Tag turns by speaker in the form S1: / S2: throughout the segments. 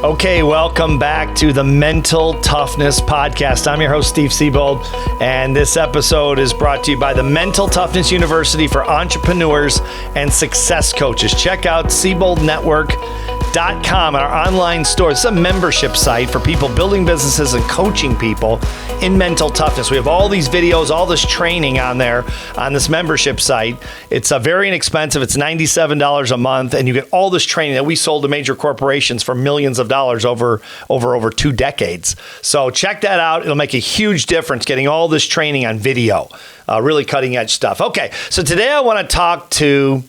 S1: Okay, welcome back to the Mental Toughness Podcast. I'm your host, Steve Siebold, and this episode is brought to you by the Mental Toughness University for entrepreneurs and success coaches. Check out SieboldNetwork.com, our online store. It's a membership site for people building businesses and coaching people in mental toughness. We have all these videos, all this training on there on this membership site. It's very inexpensive. It's $97 a month, and you get all this training that we sold to major corporations for millions of dollars over 2 decades. So check that out. It'll make a huge difference getting all this training on video. Really cutting edge stuff. Okay, so today I want to talk to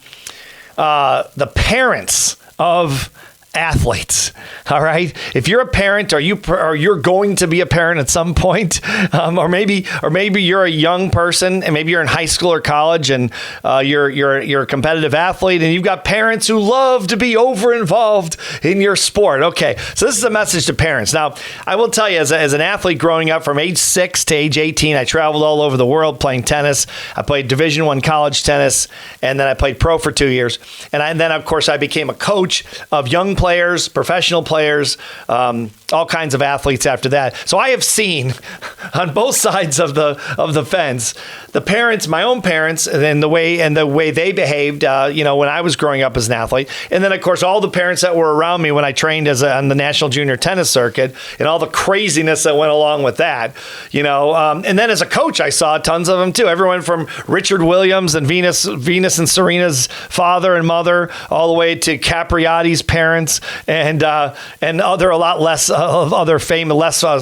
S1: the parents of athletes. All right. If you're a parent, or you're going to be a parent at some point, or maybe you're a young person and maybe you're in high school or college and you're a competitive athlete and you've got parents who love to be over involved in your sport. Okay. So this is a message to parents. Now, I will tell you, as an athlete growing up from age 6 to age 18, I traveled all over the world playing tennis. I played Division I college tennis, and then I played pro for 2 years. And then, of course, I became a coach of young players, professional players, all kinds of athletes after that. So I have seen on both sides of the fence, the parents, my own parents, and the way they behaved, when I was growing up as an athlete, and then of course all the parents that were around me when I trained on the national junior tennis circuit, and all the craziness that went along with that, and then as a coach, I saw tons of them too. Everyone from Richard Williams and Venus and Serena's father and mother, all the way to Capriati's parents. And a lot less of other famous, how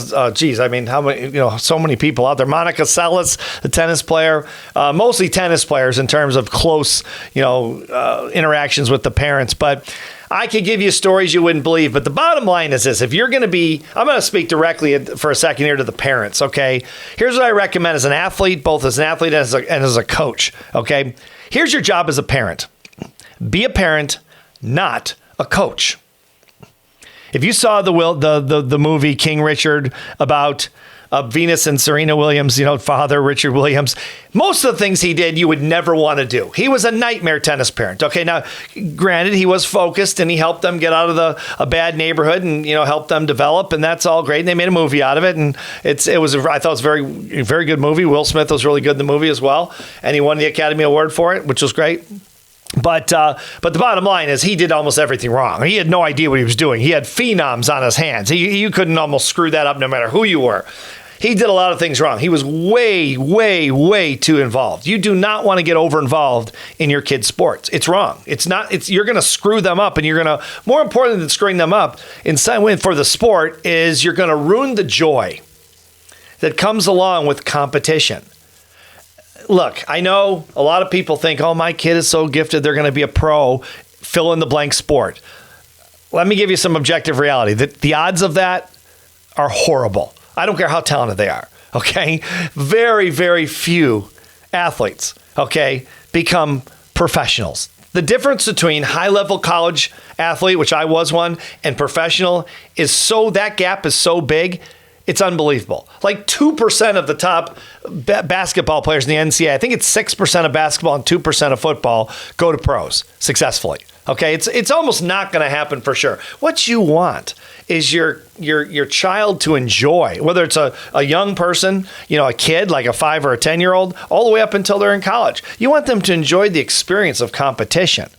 S1: many, so many people out there. Monica Seles, the tennis player, mostly tennis players in terms of close, interactions with the parents. But I could give you stories you wouldn't believe. But the bottom line is this: if you're going to be, I'm going to speak directly for a second here to the parents. Okay, here's what I recommend as an athlete, both as an athlete and as a coach. Okay, here's your job as a parent: be a parent, not a coach. If you saw the movie King Richard about Venus and Serena Williams, father Richard Williams, most of the things he did you would never want to do. He was a nightmare tennis parent. Okay, now granted, he was focused and he helped them get out of a bad neighborhood and helped them develop, and that's all great. And they made a movie out of it, and I thought it was a very, very good movie. Will Smith was really good in the movie as well, and he won the Academy Award for it, which was great. But the bottom line is he did almost everything wrong. He had no idea what he was doing. He had phenoms on his hands. You couldn't almost screw that up no matter who you were. He did a lot of things wrong. He was way, way, way too involved. You do not want to get over involved in your kids' sports. It's wrong. You're going to screw them up, and you're going to, more important than screwing them up in some way for the sport, is you're going to ruin the joy that comes along with competition. Look, I know a lot of people think, oh, my kid is so gifted, they're going to be a pro, fill in the blank sport. Let me give you some objective reality. The odds of that are horrible. I don't care how talented they are, okay? Very, very few athletes, okay, become professionals. The difference between high-level college athlete, which I was one, and professional that gap is so big, it's unbelievable. Like 2% of the top basketball players in the NCAA, I think it's 6% of basketball and 2% of football go to pros successfully. Okay, it's almost not going to happen for sure. What you want is your child to enjoy, whether it's a young person, a kid like a 5 or a 10-year-old, all the way up until they're in college. You want them to enjoy the experience of competition.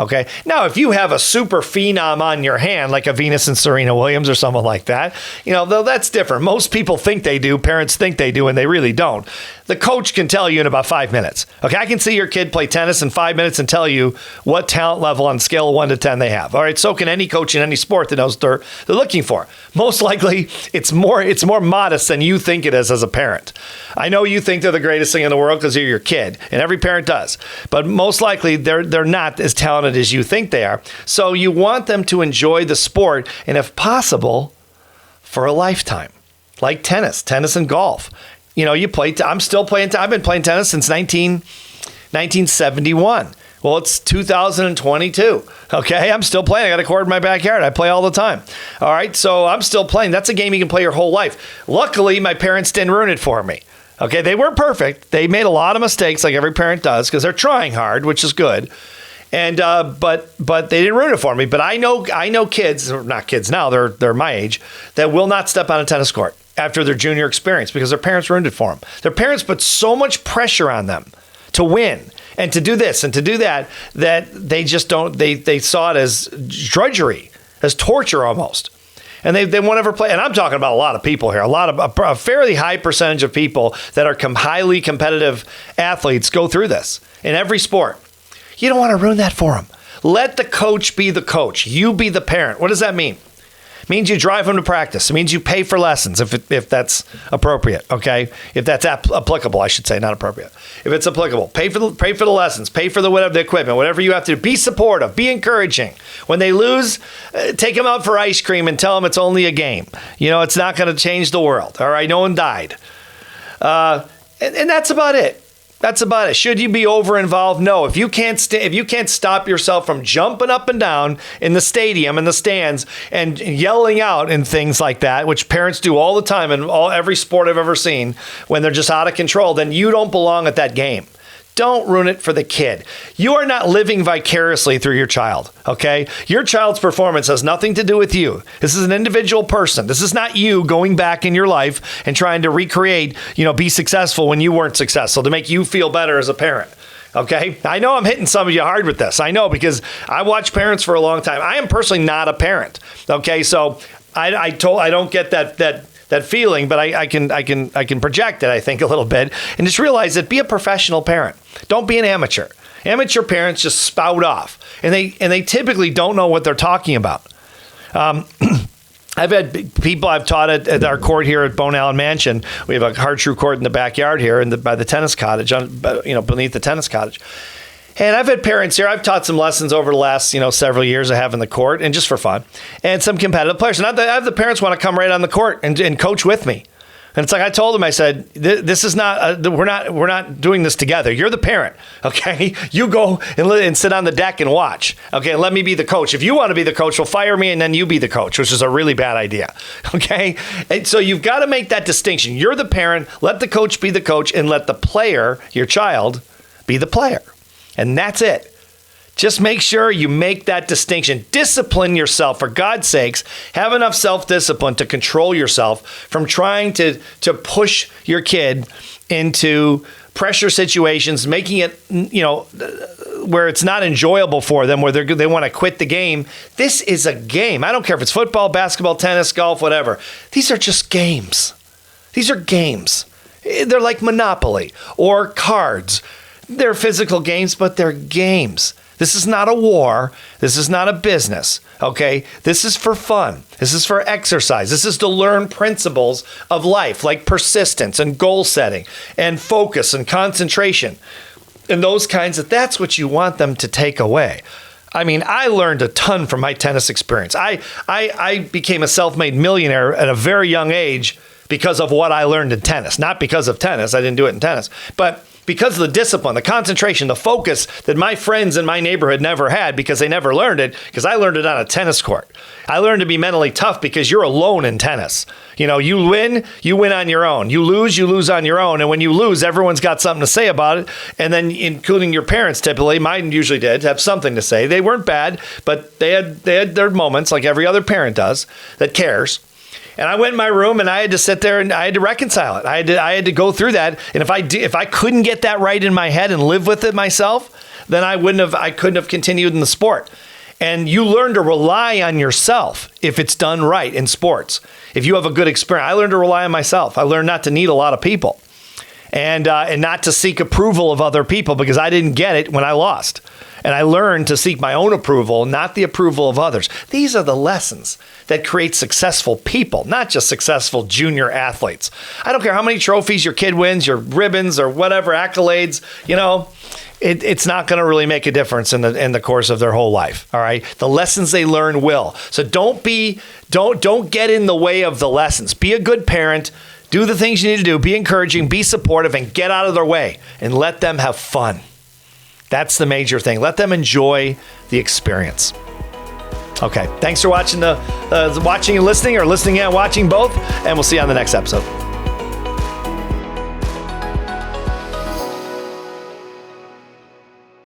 S1: Okay. Now, if you have a super phenom on your hand, like a Venus and Serena Williams or someone like that, though that's different. Most people think they do. Parents think they do, and they really don't. The coach can tell you in about 5 minutes. Okay. I can see your kid play tennis in 5 minutes and tell you what talent level on a scale of 1 to 10 they have. All right. So can any coach in any sport that knows they're looking for. Most likely, it's more modest than you think it is as a parent. I know you think they're the greatest thing in the world because you're your kid, and every parent does. But most likely, they're not as talented as you think they are. So you want them to enjoy the sport, and if possible, for a lifetime, like tennis and golf. I'm still playing. I've been playing tennis since 1971. Well, it's 2022. Okay, I'm still playing. I got a court in my backyard. I play all the time. All right, so I'm still playing. That's a game you can play your whole life. Luckily, my parents didn't ruin it for me. Okay, they weren't perfect. They made a lot of mistakes like every parent does because they're trying hard, which is good. And but they didn't ruin it for me. But I know kids, or not kids now, they're my age, that will not step on a tennis court after their junior experience because their parents ruined it for them. Their parents put so much pressure on them to win and to do this and to do that they just don't. They saw it as drudgery, as torture almost. And they won't ever play. And I'm talking about a lot of people here. A fairly high percentage of people that are highly competitive athletes go through this in every sport. You don't want to ruin that for them. Let the coach be the coach. You be the parent. What does that mean? It means you drive them to practice. It means you pay for lessons if that's appropriate, okay? If that's applicable, I should say, not appropriate. If it's applicable, pay for the lessons, pay for the equipment, whatever you have to do. Be supportive, be encouraging. When they lose, take them out for ice cream and tell them it's only a game. It's not going to change the world, all right? No one died. And that's about it. That's about it. Should you be over-involved? No. If you can't stop yourself from jumping up and down in the stadium, in the stands, and yelling out and things like that, which parents do all the time in every sport I've ever seen, when they're just out of control, then you don't belong at that game. Don't ruin it for the kid. You are not living vicariously through your child, okay? Your child's performance has nothing to do with you. This is an individual person. This is not you going back in your life and trying to recreate, be successful when you weren't successful to make you feel better as a parent. Okay? I know I'm hitting some of you hard with this. I know, because I watched parents for a long time. I am personally not a parent. Okay? So I don't get that feeling, but I can project it, I think, a little bit, and just realize that be a professional parent. Don't be an amateur. Amateur parents just spout off, and they typically don't know what they're talking about. I've had people I've taught at our court here at Bone Allen Mansion. We have a hard true court in the backyard here, by the tennis cottage, beneath the tennis cottage. And I've had parents here. I've taught some lessons over the last, several years I have in the court, and just for fun, and some competitive players. And I have the parents want to come right on the court and coach with me. And it's like I told them, I said, this is not, we're not doing this together. You're the parent, okay? You go and sit on the deck and watch, okay? And let me be the coach. If you want to be the coach, well, fire me and then you be the coach, which is a really bad idea, okay? And so you've got to make that distinction. You're the parent, let the coach be the coach, and let the player, your child, be the player. And that's it. Just make sure you make that distinction. Discipline yourself, for God's sakes. Have enough self-discipline to control yourself from trying to push your kid into pressure situations, making it, where it's not enjoyable for them, where they want to quit the game. This is a game. I don't care if it's football, basketball, tennis, golf, whatever. These are just games. These are games. They're like Monopoly or cards. They're physical games, but they're games. This is not a war. This is not a business, okay? This is for fun. This is for exercise. This is to learn principles of life, like persistence and goal setting and focus and concentration and those kinds of, that's what you want them to take away. I mean, I learned a ton from my tennis experience. I became a self-made millionaire at a very young age because of what I learned in tennis. Not because of tennis. I didn't do it in tennis. But because of the discipline, the concentration, the focus that my friends in my neighborhood never had because they never learned it, because I learned it on a tennis court. I learned to be mentally tough because you're alone in tennis. You win on your own. You lose on your own. And when you lose, everyone's got something to say about it. And then including your parents, typically, mine usually did, have something to say. They weren't bad, but they had their moments, like every other parent does, that cares. And I went in my room and I had to sit there and I had to reconcile it. I had to go through that. And if I couldn't get that right in my head and live with it myself, then I couldn't have continued in the sport. And you learn to rely on yourself if it's done right in sports. If you have a good experience, I learned to rely on myself. I learned not to need a lot of people and not to seek approval of other people because I didn't get it when I lost. And I learned to seek my own approval, not the approval of others. These are the lessons that create successful people, not just successful junior athletes. I don't care how many trophies your kid wins, your ribbons or whatever, accolades, it's not going to really make a difference in the course of their whole life. All right. The lessons they learn will. So don't get in the way of the lessons. Be a good parent. Do the things you need to do. Be encouraging, be supportive, and get out of their way and let them have fun. That's the major thing. Let them enjoy the experience. Okay. Thanks for watching watching and listening, or listening and watching both. And we'll see you on the next episode.